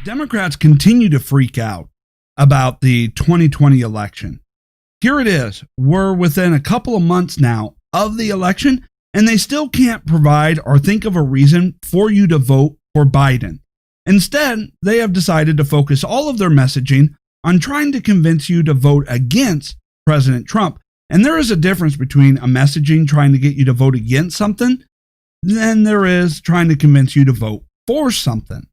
Democrats continue to freak out about the 2020 election. Here it is. We're within a couple of months now of the election, and they still can't provide or think of a reason for you to vote for Biden. Instead, they have decided to focus all of their messaging on trying to convince you to vote against President Trump. And there is a difference between a messaging trying to get you to vote against something than there is trying to convince you to vote for something.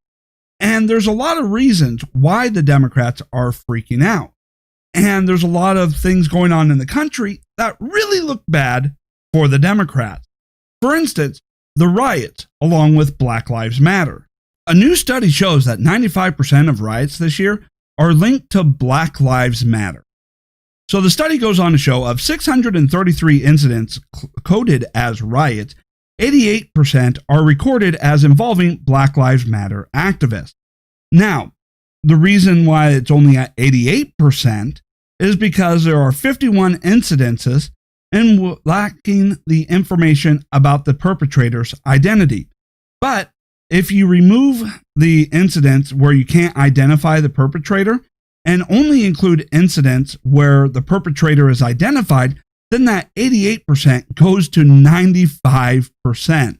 And there's a lot of reasons why the Democrats are freaking out. And there's a lot of things going on in the country that really look bad for the Democrats. For instance, the riots, along with Black Lives Matter. A new study shows that 95% of riots this year are linked to Black Lives Matter. So the study goes on to show of 633 incidents coded as riots, 88% are recorded as involving Black Lives Matter activists. Now, the reason why it's only at 88% is because there are 51 incidences and lacking the information about the perpetrator's identity. But if you remove the incidents where you can't identify the perpetrator and only include incidents where the perpetrator is identified, then that 88% goes to 95%.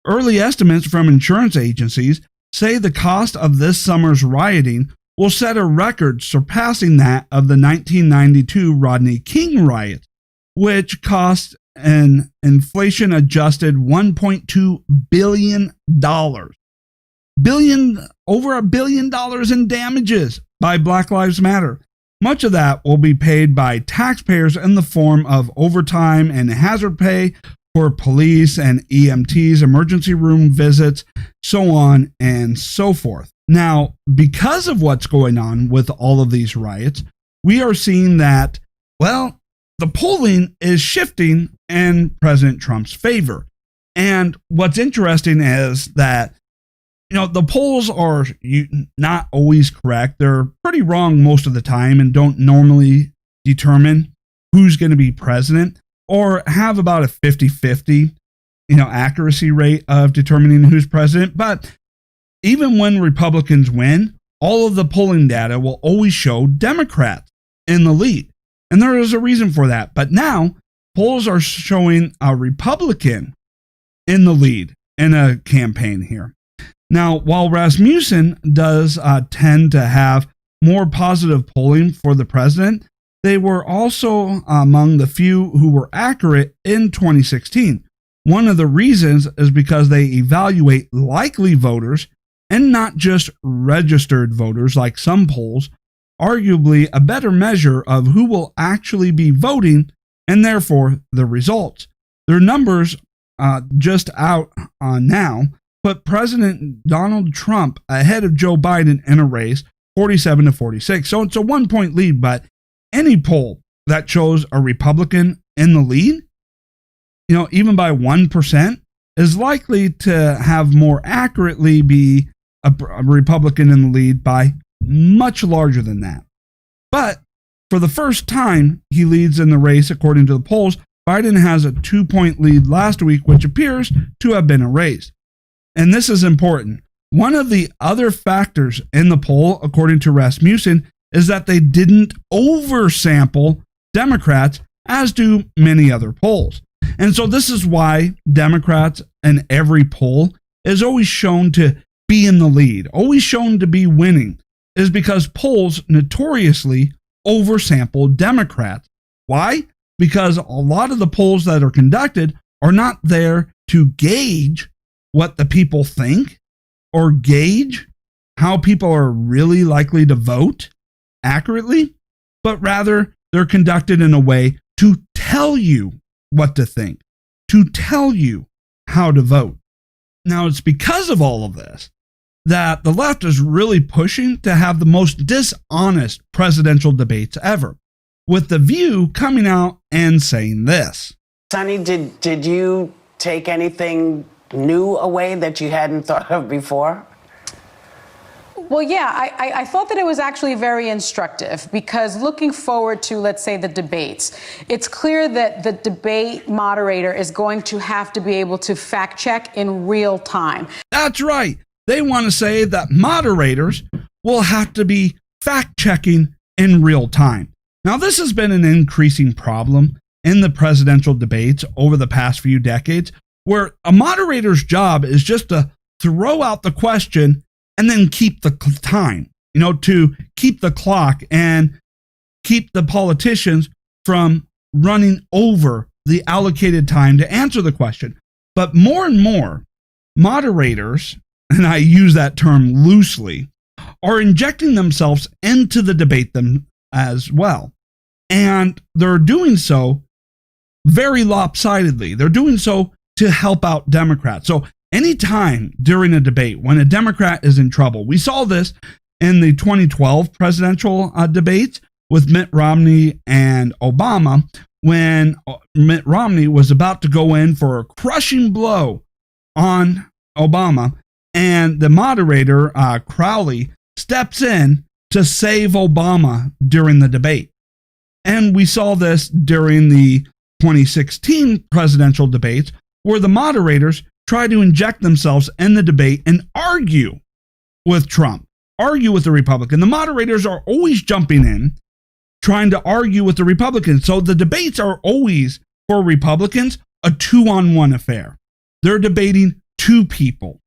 Early estimates from insurance agencies say the cost of this summer's rioting will set a record surpassing that of the 1992 Rodney King riots, which cost an inflation-adjusted $1.2 billion. Over $1 billion in damages by Black Lives Matter. Much of that will be paid by taxpayers in the form of overtime and hazard pay for police and EMTs, emergency room visits, so on and so forth. Now, because of what's going on with all of these riots, we are seeing that, well, the polling is shifting in President Trump's favor. And what's interesting is that, the polls are not always correct. They're pretty wrong most of the time and don't normally determine who's going to be president or have about a 50-50, accuracy rate of determining who's president. But even when Republicans win, all of the polling data will always show Democrats in the lead. And there is a reason for that. But now polls are showing a Republican in the lead in a campaign here. Now, while Rasmussen does tend to have more positive polling for the president, they were also among the few who were accurate in 2016. One of the reasons is because they evaluate likely voters and not just registered voters like some polls, arguably a better measure of who will actually be voting and therefore the results. Their numbers just out now put President Donald Trump ahead of Joe Biden in a race, 47-46. So it's a 1-point lead, but any poll that shows a Republican in the lead, even by 1%, is likely to have more accurately be a Republican in the lead by much larger than that. But for the first time, he leads in the race according to the polls. Biden has a 2-point lead last week, which appears to have been erased. And this is important. One of the other factors in the poll, according to Rasmussen, is that they didn't oversample Democrats, as do many other polls. And so this is why Democrats in every poll is always shown to be in the lead, always shown to be winning, is because polls notoriously oversample Democrats. Why? Because a lot of the polls that are conducted are not there to gauge what the people think or gauge how people are really likely to vote accurately, but rather they're conducted in a way to tell you what to think, to tell you how to vote. Now, it's because of all of this that the left is really pushing to have the most dishonest presidential debates ever, with The View coming out and saying this. Sonny, did you take anything new away that you hadn't thought of before? Well, yeah, I thought that it was actually very instructive because looking forward to, let's say, the debates, it's clear that the debate moderator is going to have to be able to fact check in real time. That's right. they want to say that moderators will have to be fact-checking in real time. Now, this has been an increasing problem in the presidential debates over the past few decades, where a moderator's job is just to throw out the question and then keep the time, to keep the clock and keep the politicians from running over the allocated time to answer the question. But more and more moderators, and I use that term loosely, are injecting themselves into the debate them as well. And they're doing so very lopsidedly. They're doing so to help out Democrats. So anytime during a debate when a Democrat is in trouble, we saw this in the 2012 presidential debates with Mitt Romney and Obama, when Mitt Romney was about to go in for a crushing blow on Obama, and the moderator, Crowley, steps in to save Obama during the debate. And we saw this during the 2016 presidential debates, where the moderators try to inject themselves in the debate and argue with Trump, argue with the Republican. The moderators are always jumping in, trying to argue with the Republicans. So the debates are always, for Republicans, a 2-on-1 affair. They're debating two people.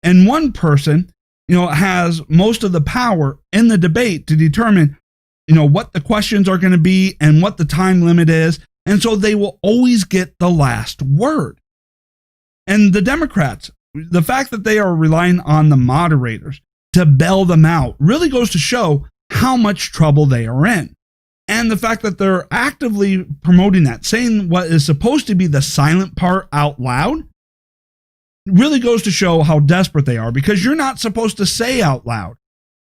And one person, has most of the power in the debate to determine, what the questions are going to be and what the time limit is. And so they will always get the last word. And the Democrats, the fact that they are relying on the moderators to bail them out really goes to show how much trouble they are in. And the fact that they're actively promoting that, saying what is supposed to be the silent part out loud, really goes to show how desperate they are, because you're not supposed to say out loud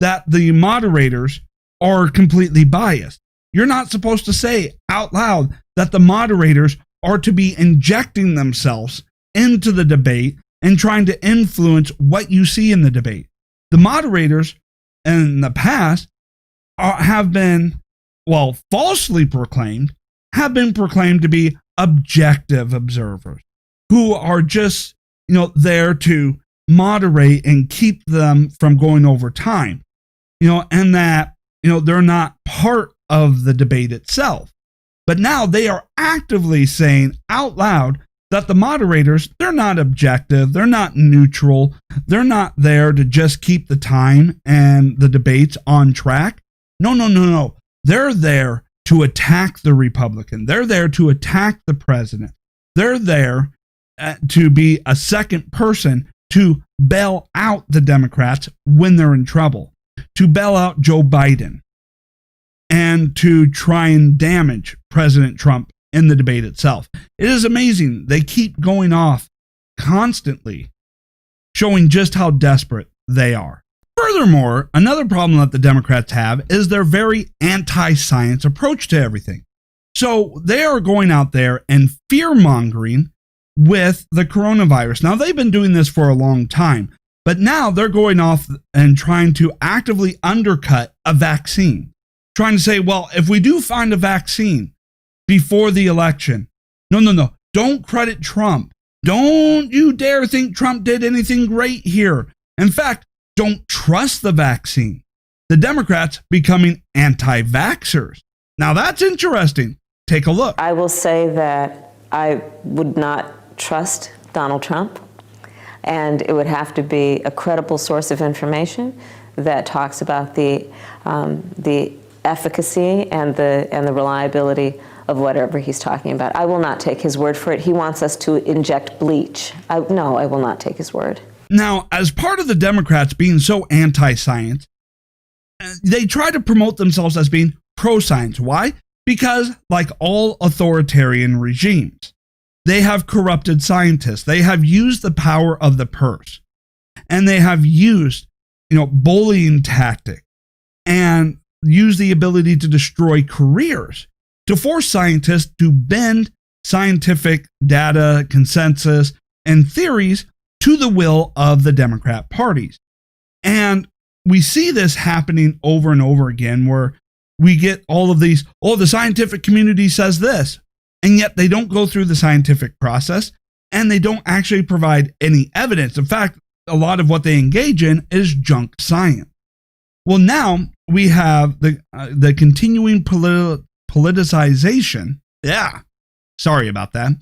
that the moderators are completely biased. You're not supposed to say out loud that the moderators are to be injecting themselves into the debate and trying to influence what you see in the debate. The moderators in the past have been, falsely proclaimed, have been proclaimed to be objective observers who are just, there to moderate and keep them from going over time, and that, they're not part of the debate itself. But now they are actively saying out loud that the moderators, they're not objective, they're not neutral, they're not there to just keep the time and the debates on track. No. They're there to attack the Republican. They're there to attack the president. They're there to be a second person to bail out the Democrats when they're in trouble, to bail out Joe Biden, and to try and damage President Trump in the debate itself. It is amazing. They keep going off constantly, showing just how desperate they are. Furthermore, another problem that the Democrats have is their very anti-science approach to everything. So they are going out there and fear-mongering with the coronavirus. Now, they've been doing this for a long time, but now they're going off and trying to actively undercut a vaccine, trying to say, well, if we do find a vaccine before the election, no, don't credit Trump. Don't you dare think Trump did anything great here. In fact, don't trust the vaccine. The Democrats becoming anti-vaxxers. Now that's interesting. Take a look. I will say that I would not trust Donald Trump, and it would have to be a credible source of information that talks about the efficacy and the reliability of whatever he's talking about. I will not take his word for it. He wants us to inject bleach. No, I will not take his word. Now, as part of the Democrats being so anti-science, they try to promote themselves as being pro-science. Why? Because, like all authoritarian regimes, they have corrupted scientists. They have used the power of the purse, and they have used, bullying tactics, and used the ability to destroy careers to force scientists to bend scientific data, consensus, and theories to the will of the Democrat parties. And we see this happening over and over again, where we get all of these, the scientific community says this, and yet they don't go through the scientific process, and they don't actually provide any evidence. In fact, a lot of what they engage in is junk science. Well, now we have the continuing politicization. Yeah, sorry about that.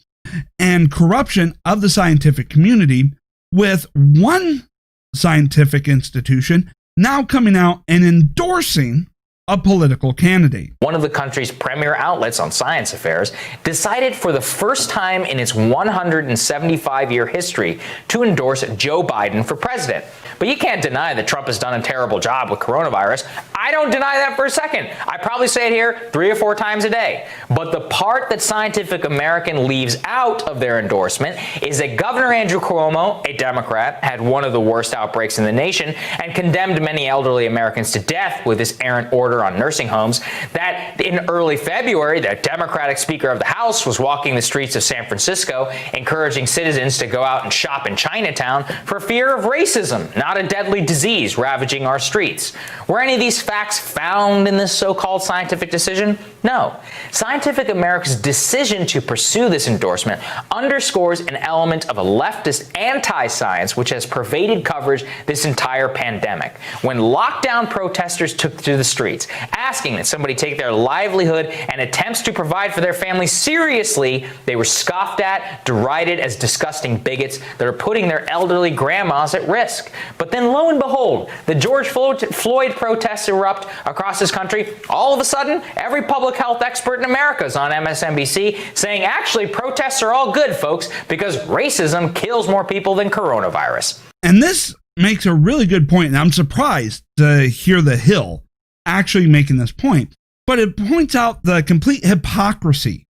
And corruption of the scientific community, with one scientific institution now coming out and endorsing a political candidate. One of the country's premier outlets on science affairs decided for the first time in its 175-year history to endorse Joe Biden for president. But you can't deny that Trump has done a terrible job with coronavirus. I don't deny that for a second. I probably say it here 3 or 4 times a day. But the part that Scientific American leaves out of their endorsement is that Governor Andrew Cuomo, a Democrat, had one of the worst outbreaks in the nation and condemned many elderly Americans to death with his errant order on nursing homes, that in early February, the Democratic Speaker of the House was walking the streets of San Francisco, encouraging citizens to go out and shop in Chinatown for fear of racism, not a deadly disease ravaging our streets. Were any of these facts found in this so-called scientific decision? No. Scientific American's decision to pursue this endorsement underscores an element of a leftist anti-science which has pervaded coverage this entire pandemic. When lockdown protesters took to the streets, asking that somebody take their livelihood and attempts to provide for their families seriously, they were scoffed at, derided as disgusting bigots that are putting their elderly grandmas at risk. But then lo and behold, the George Floyd protests erupt across this country. All of a sudden, every public health expert in America is on MSNBC saying, actually, protests are all good, folks, because racism kills more people than coronavirus. And this makes a really good point, and I'm surprised to hear the Hill actually making this point. But it points out the complete hypocrisy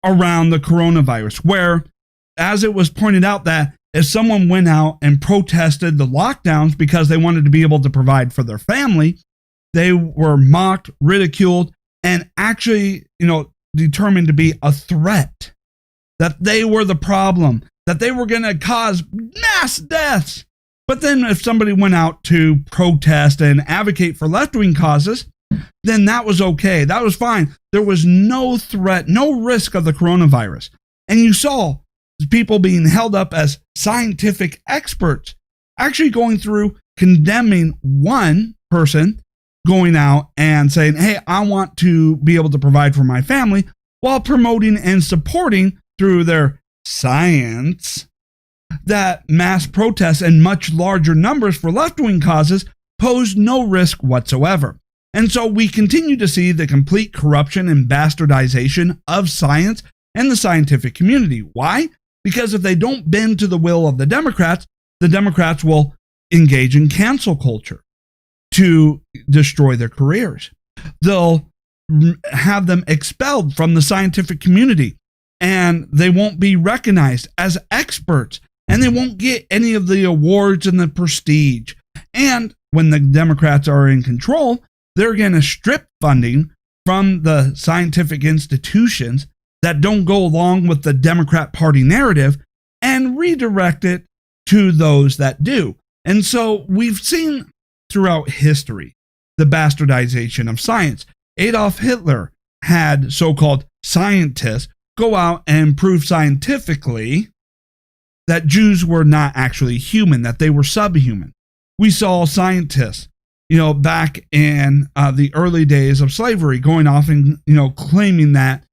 around the coronavirus, where, as it was pointed out, that if someone went out and protested the lockdowns because they wanted to be able to provide for their family, they were mocked, ridiculed, and actually, determined to be a threat, that they were the problem, that they were going to cause mass deaths. But then if somebody went out to protest and advocate for left-wing causes, then that was okay. That was fine. There was no threat, no risk of the coronavirus. And you saw people being held up as scientific experts, actually going through condemning one person going out and saying, hey, I want to be able to provide for my family, while promoting and supporting through their science that mass protests in much larger numbers for left-wing causes pose no risk whatsoever. And so we continue to see the complete corruption and bastardization of science and the scientific community. Why? Because if they don't bend to the will of the Democrats will engage in cancel culture to destroy their careers. They'll have them expelled from the scientific community, and they won't be recognized as experts, and they won't get any of the awards and the prestige. And when the Democrats are in control, they're going to strip funding from the scientific institutions that don't go along with the Democrat Party narrative and redirect it to those that do. And so we've seen throughout history the bastardization of science. Adolf Hitler had so-called scientists go out and prove scientifically that Jews were not actually human, that they were subhuman. We saw scientists, back in the early days of slavery going off and, claiming that,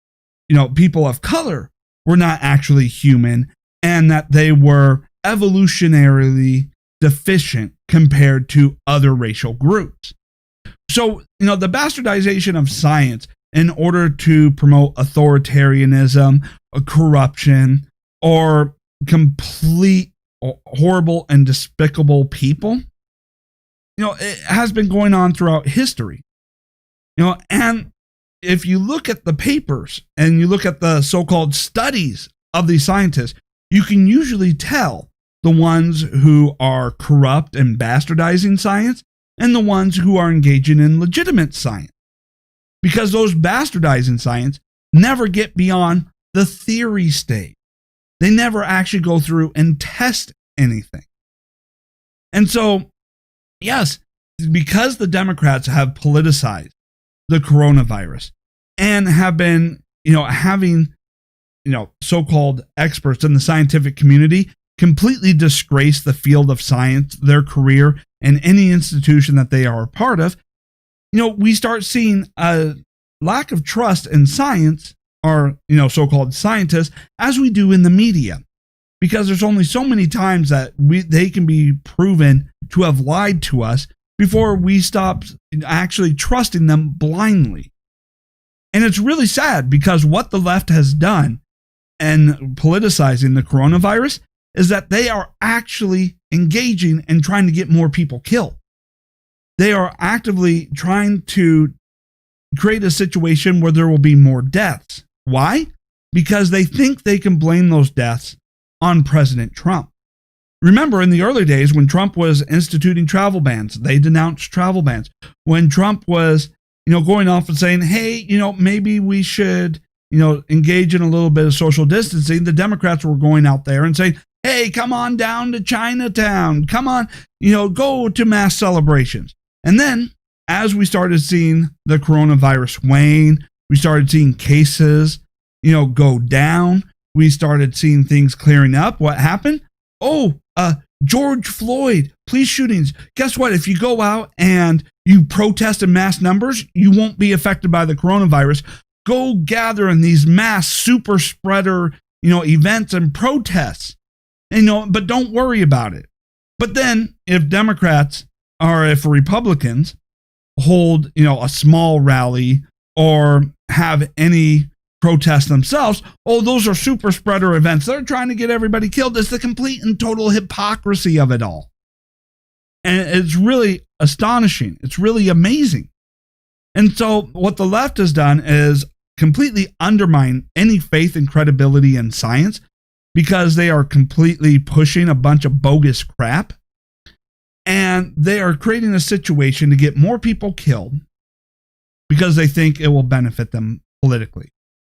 people of color were not actually human and that they were evolutionarily deficient compared to other racial groups. So, the bastardization of science in order to promote authoritarianism, corruption, or complete horrible and despicable people, it has been going on throughout history. And if you look at the papers and you look at the so-called studies of these scientists, you can usually tell the ones who are corrupt and bastardizing science and the ones who are engaging in legitimate science. Because those bastardizing science never get beyond the theory stage. They never actually go through and test anything. And so, yes, because the Democrats have politicized the coronavirus and have been, having, so-called experts in the scientific community completely disgrace the field of science, their career, and any institution that they are a part of, we start seeing a lack of trust in science or, so-called scientists as we do in the media. Because there's only so many times that they can be proven to have lied to us before we stop actually trusting them blindly. And it's really sad because what the left has done in politicizing the coronavirus is that they are actually engaging and trying to get more people killed. They are actively trying to create a situation where there will be more deaths. Why? Because they think they can blame those deaths on President Trump. Remember, in the early days when Trump was instituting travel bans, they denounced travel bans. When Trump was, going off and saying, hey, maybe we should, engage in a little bit of social distancing, the Democrats were going out there and saying, hey, come on down to Chinatown. Come on, go to mass celebrations. And then as we started seeing the coronavirus wane, we started seeing cases, go down. We started seeing things clearing up. What happened? George Floyd, police shootings. Guess what? If you go out and you protest in mass numbers, you won't be affected by the coronavirus. Go gather in these mass super spreader, events and protests. But don't worry about it. But then if Democrats or if Republicans hold, a small rally or have any protest themselves, those are super spreader events. They're trying to get everybody killed. It's the complete and total hypocrisy of it all. And it's really astonishing. It's really amazing. And so what the left has done is completely undermine any faith and credibility in science because they are completely pushing a bunch of bogus crap. And they are creating a situation to get more people killed because they think it will benefit them politically.